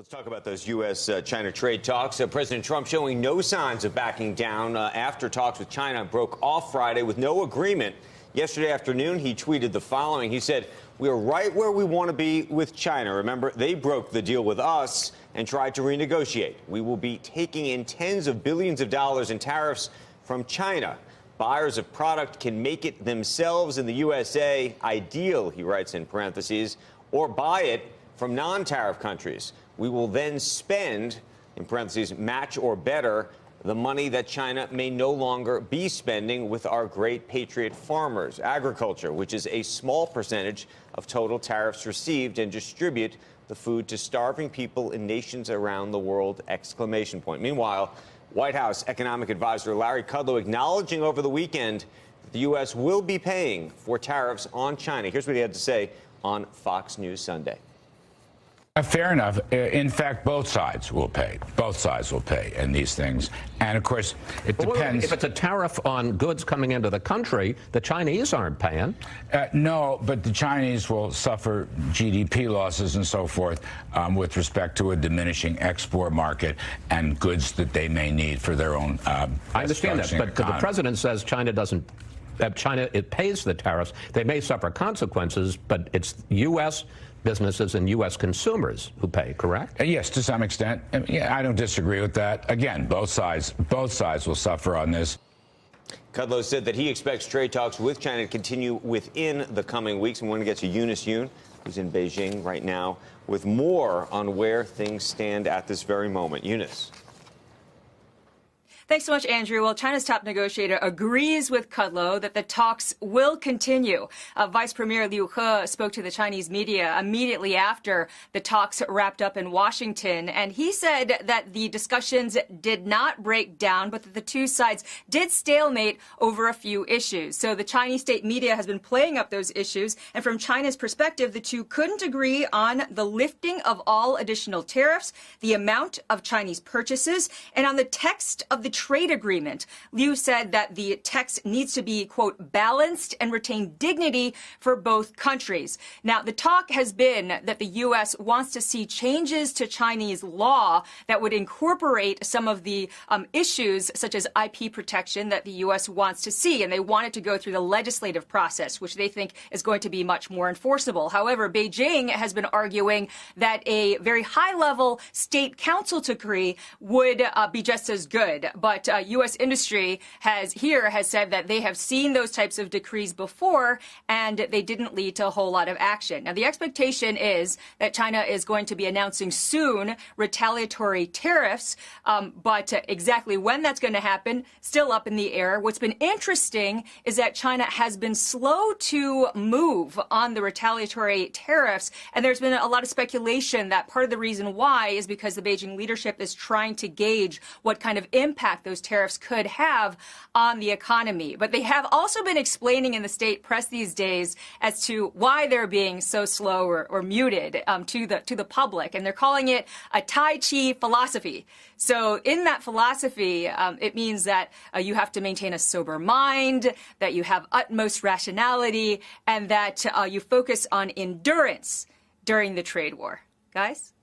Let's talk about those U.S.-China trade talks. President Trump showing no signs of backing down after talks with China broke off Friday with no agreement. Yesterday afternoon, he tweeted the following. He said, "We are right where we want to be with China. Remember, they broke the deal with us and tried to renegotiate. We will be taking in tens of billions of dollars in tariffs from China. Buyers of product can make it themselves in the USA, ideal," he writes in parentheses, "or buy it from non-tariff countries. We will then spend, in parentheses, match or better, the money that China may no longer be spending with our great patriot farmers, agriculture, which is a small percentage of total tariffs received, and distribute the food to starving people in nations around the world, exclamation point." Meanwhile, White House economic advisor Larry Kudlow acknowledging over the weekend that the U.S. will be paying for tariffs on China. Here's what he had to say on Fox News Sunday. Fair enough. In fact, both sides will pay. Both sides will pay in these things. And, of course, it depends. If it's a tariff on goods coming into the country, the Chinese aren't paying. No, but the Chinese will suffer GDP losses and so forth with respect to a diminishing export market and goods that they may need for their own I understand that, but the president says China doesn't. China, it pays the tariffs. They may suffer consequences, but it's U.S. businesses and U.S. consumers who pay, correct? Yes, to some extent. Yeah, I don't disagree with that. Again, both sides will suffer on this. Kudlow said that he expects trade talks with China to continue within the coming weeks. And we want to get to Eunice, who's in Beijing right now, with more on where things stand at this very moment. Eunice. Thanks so much, Andrew. Well, China's top negotiator agrees with Kudlow that the talks will continue. Vice Premier Liu He spoke to the Chinese media immediately after the talks wrapped up in Washington, and he said that the discussions did not break down, but that the two sides did stalemate over a few issues. So the Chinese state media has been playing up those issues, and from China's perspective, the two couldn't agree on the lifting of all additional tariffs, the amount of Chinese purchases, and on the text of the trade agreement. Liu said that the text needs to be, quote, balanced and retain dignity for both countries. Now, the talk has been that the U.S. wants to see changes to Chinese law that would incorporate some of the issues, such as IP protection, that the U.S. wants to see. And they want it to go through the legislative process, which they think is going to be much more enforceable. However, Beijing has been arguing that a very high-level state council decree would be just as good. But U.S. industry has said that they have seen those types of decrees before, and they didn't lead to a whole lot of action. Now, the expectation is that China is going to be announcing soon retaliatory tariffs, but exactly when that's going to happen, still up in the air. What's been interesting is that China has been slow to move on the retaliatory tariffs, and there's been a lot of speculation that part of the reason why is because the Beijing leadership is trying to gauge what kind of impact those tariffs could have on the economy. But they have also been explaining in the state press these days as to why they're being so slow or muted to the public. And they're calling it a Tai Chi philosophy. So in that philosophy, it means that you have to maintain a sober mind, that you have utmost rationality, and that you focus on endurance during the trade war. Guys?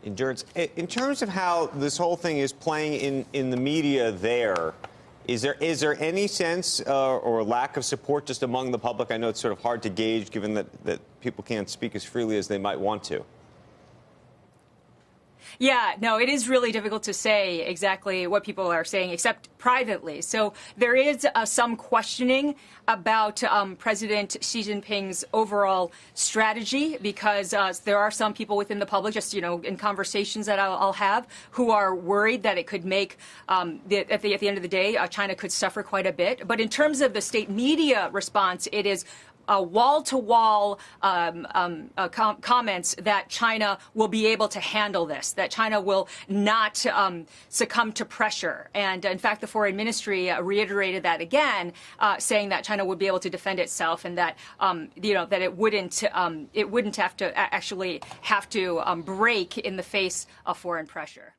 Endurance. In terms of how this whole thing is playing in the media there, is there any sense or lack of support just among the public? I know it's sort of hard to gauge given that people can't speak as freely as they might want to. Yeah, no, it is really difficult to say exactly what people are saying, except privately. So there is some questioning about President Xi Jinping's overall strategy, because there are some people within the public, just, in conversations that I'll have, who are worried that it could make, at the end of the day, China could suffer quite a bit. But in terms of the state media response, it is wall-to-wall comments that China will be able to handle this, that China will not succumb to pressure. And in fact, the foreign ministry reiterated that again, saying that China would be able to defend itself, and that that it wouldn't have to break in the face of foreign pressure.